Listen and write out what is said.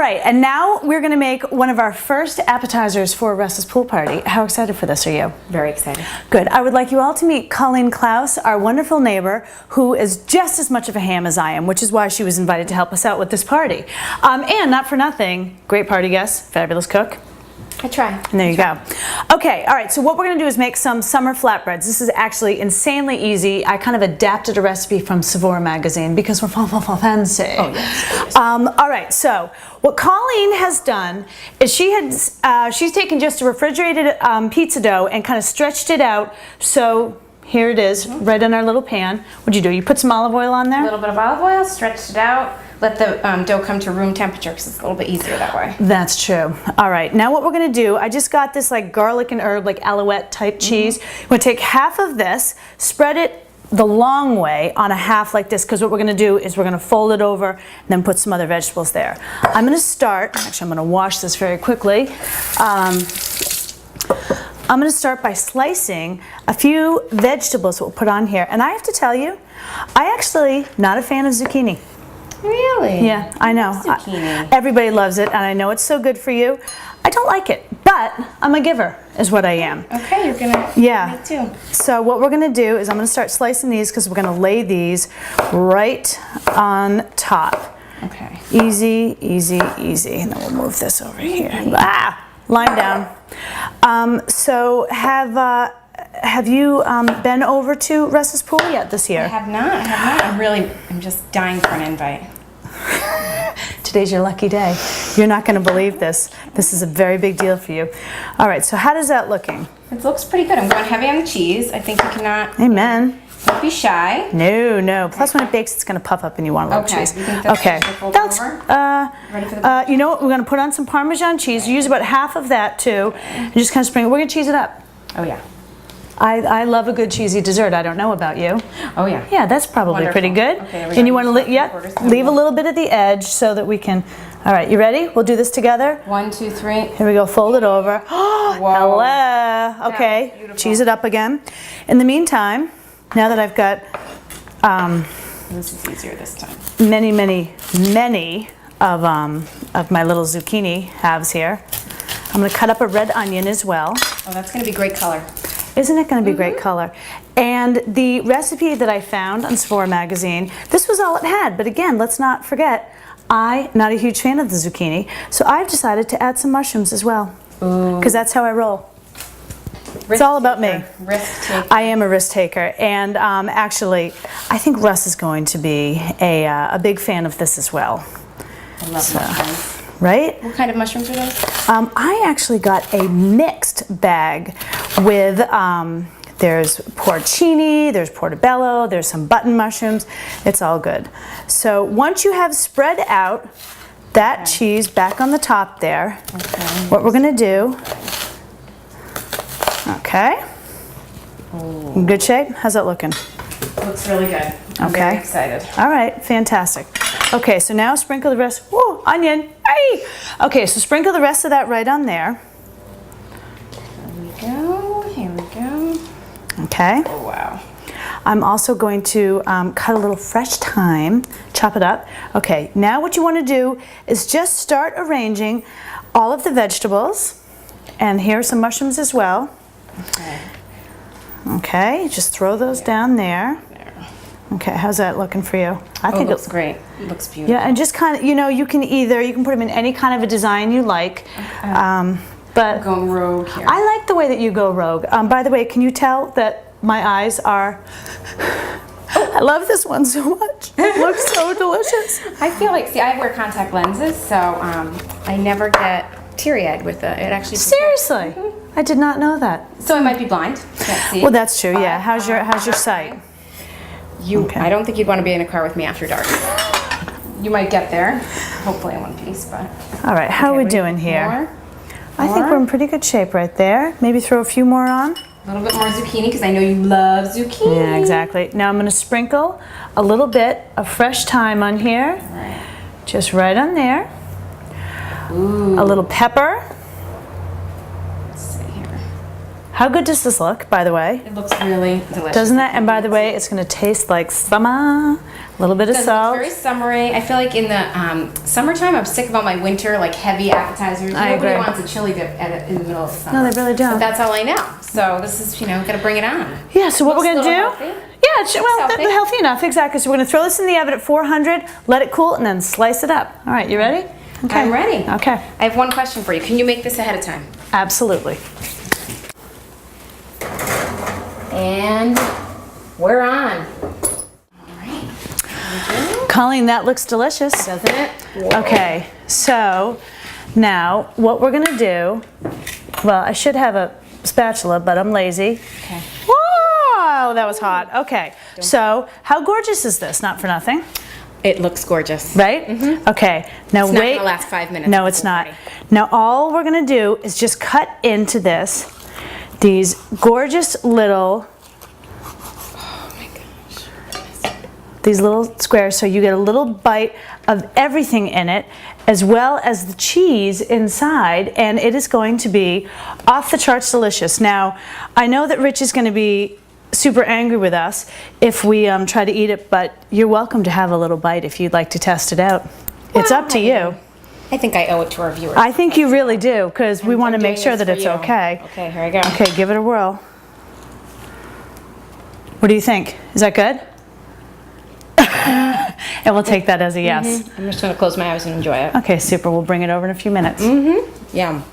right, and now we're going to make one of our first appetizers for Russ's pool party. How excited for this are you? Very excited. Good. I would like you all to meet Colleen Klaus, our wonderful neighbor, who is just as much of a ham as I am, which is why she was invited to help us out with this party. And not for nothing, great party guest, fabulous cook. I try. And there you go. Okay, all right, so what we're going to do is make some summer flatbreads. This is actually insanely easy. I kind of adapted a recipe from Savor magazine because we're fancy. Oh, yes. All right, so what Colleen has done is she's taken just a refrigerated pizza dough and kind of stretched it out. So here it is, right in our little pan. What'd you do? You put some olive oil on there? A little bit of olive oil, stretched it out. Let the dough come to room temperature because it's a little bit easier that way. That's true. All right, now what we're gonna do, I just got this like garlic and herb, like alouette type cheese. We're gonna take half of this, spread it the long way on a half like this, because what we're gonna do is we're gonna fold it over and then put some other vegetables there. I'm gonna start, actually I'm gonna wash this very quickly. I'm gonna start by slicing a few vegetables that we'll put on here. And I have to tell you, I actually not a fan of zucchini. Really? Yeah, I know. Zucchini. Everybody loves it, and I know it's so good for you. I don't like it, but I'm a giver, is what I am. Okay, you're gonna Yeah. make too. So what we're gonna do is I'm gonna start slicing these because we're gonna lay these right on top. Okay. Easy, easy, easy. And then we'll move this over here. Ah, line down. So have you been over to Russ's pool yet this year? I have not. I'm just dying for an invite. Today's your lucky day. You're not going to believe this. This is a very big deal for you. All right, so how does that looking? It looks pretty good. I'm going heavy on the cheese. I think you cannot. Amen. Don't be shy. No. Plus when it bakes, it's going to puff up and you want a little cheese. You think that's Okay. That's ready for the You know what? We're going to put on some Parmesan cheese. Use about half of that too. And just kind of sprinkle. We're going to cheese it up. Oh yeah. I love a good cheesy dessert. I don't know about you. Oh yeah. Yeah, that's probably Wonderful. pretty good. Okay, and you want to leave a little bit at the edge so that we can. All right, you ready? We'll do this together. 1, 2, 3. Here we go. Fold it over. Whoa. Hello. Okay. Beautiful. Cheese it up again. In the meantime, now that I've got This is easier this time. many of my little zucchini halves here, I'm going to cut up a red onion as well. Oh, that's going to be great color. Isn't it going to be great color? And the recipe that I found on Savor magazine, this was all it had. But again, let's not forget, I'm not a huge fan of the zucchini, so I've decided to add some mushrooms as well. Because that's how I roll. It's all about me. Risk taker. I am a risk taker, and actually, I think Russ is going to be a big fan of this as well. I love mushrooms. Right? What kind of mushrooms are those? I actually got a mixed bag with, there's porcini, there's portobello, there's some button mushrooms. It's all good. So once you have spread out that cheese back on the top there, what we're going to do, in good shape? How's that looking? Looks really good. I'm very excited. All right, fantastic. Okay, so now sprinkle the rest. Whoa, onion. Hey! Okay, so sprinkle the rest of that right on there. Here we go. Okay. Oh, wow. I'm also going to cut a little fresh thyme, chop it up. Okay, now what you want to do is just start arranging all of the vegetables. And here are some mushrooms as well. Okay, just throw those down there. Okay, how's that looking for you? I think it looks great. It looks beautiful. Yeah, and just kind of, you can put them in any kind of a design you like. But I'm going rogue here. I like the way that you go rogue. By the way, can you tell that my eyes are, I love this one so much. It looks so delicious. I feel like, see, I wear contact lenses, so I never get teary-eyed with it. It actually. Seriously? I did not know that. So I might be blind. Can't see. Well, that's true, yeah. How's your sight? I don't think you'd want to be in a car with me after dark. You might get there. Hopefully in one piece, but. All right, how are we doing here? More? I think we're in pretty good shape right there. Maybe throw a few more on. A little bit more zucchini because I know you love zucchini. Yeah, exactly. Now I'm going to sprinkle a little bit of fresh thyme on here. Right. Just right on there. Ooh. A little pepper. Let's see here. How good does this look, by the way? It looks really delicious. Doesn't it? And by the way, it's gonna taste like summer. A little bit of salt. It's very summery. I feel like in the summertime, I'm sick of all my winter, like heavy appetizers. I Nobody agree. wants a chili dip in the middle of the summer. No, they really don't. But that's all I know. So this is, gotta bring it on. Yeah, so what Looks we're gonna a do? little healthy. Yeah, well, healthy. healthy enough, exactly. So we're gonna throw this in the oven at 400, let it cool, and then slice it up. All right, you ready? Okay. I'm ready. Okay. I have one question for you. Can you make this ahead of time? Absolutely. And we're on. Colleen, that looks delicious. Doesn't it? Okay, so now what we're gonna do, well, I should have a spatula, but I'm lazy. Okay. Whoa, that was hot. Okay, so how gorgeous is this? Not for nothing, It looks gorgeous. right? Okay, now It's not wait. gonna last 5 minutes. No, it's not. Now all we're gonna do is just cut into this these gorgeous little, these little squares, so you get a little bite of everything in it, as well as the cheese inside, and it is going to be off the charts delicious. Now, I know that Rich is going to be super angry with us if we try to eat it, but you're welcome to have a little bite if you'd like to test it out. It's up to you. I think I owe it to our viewers. I think you really do, because we want to I'm make doing sure this that for it's you. okay. Okay, here I go. Okay, give it a whirl. What do you think? Is that good? And we'll take that as a yes. I'm just gonna close my eyes and enjoy it. Okay, super. We'll bring it over in a few minutes. Yum.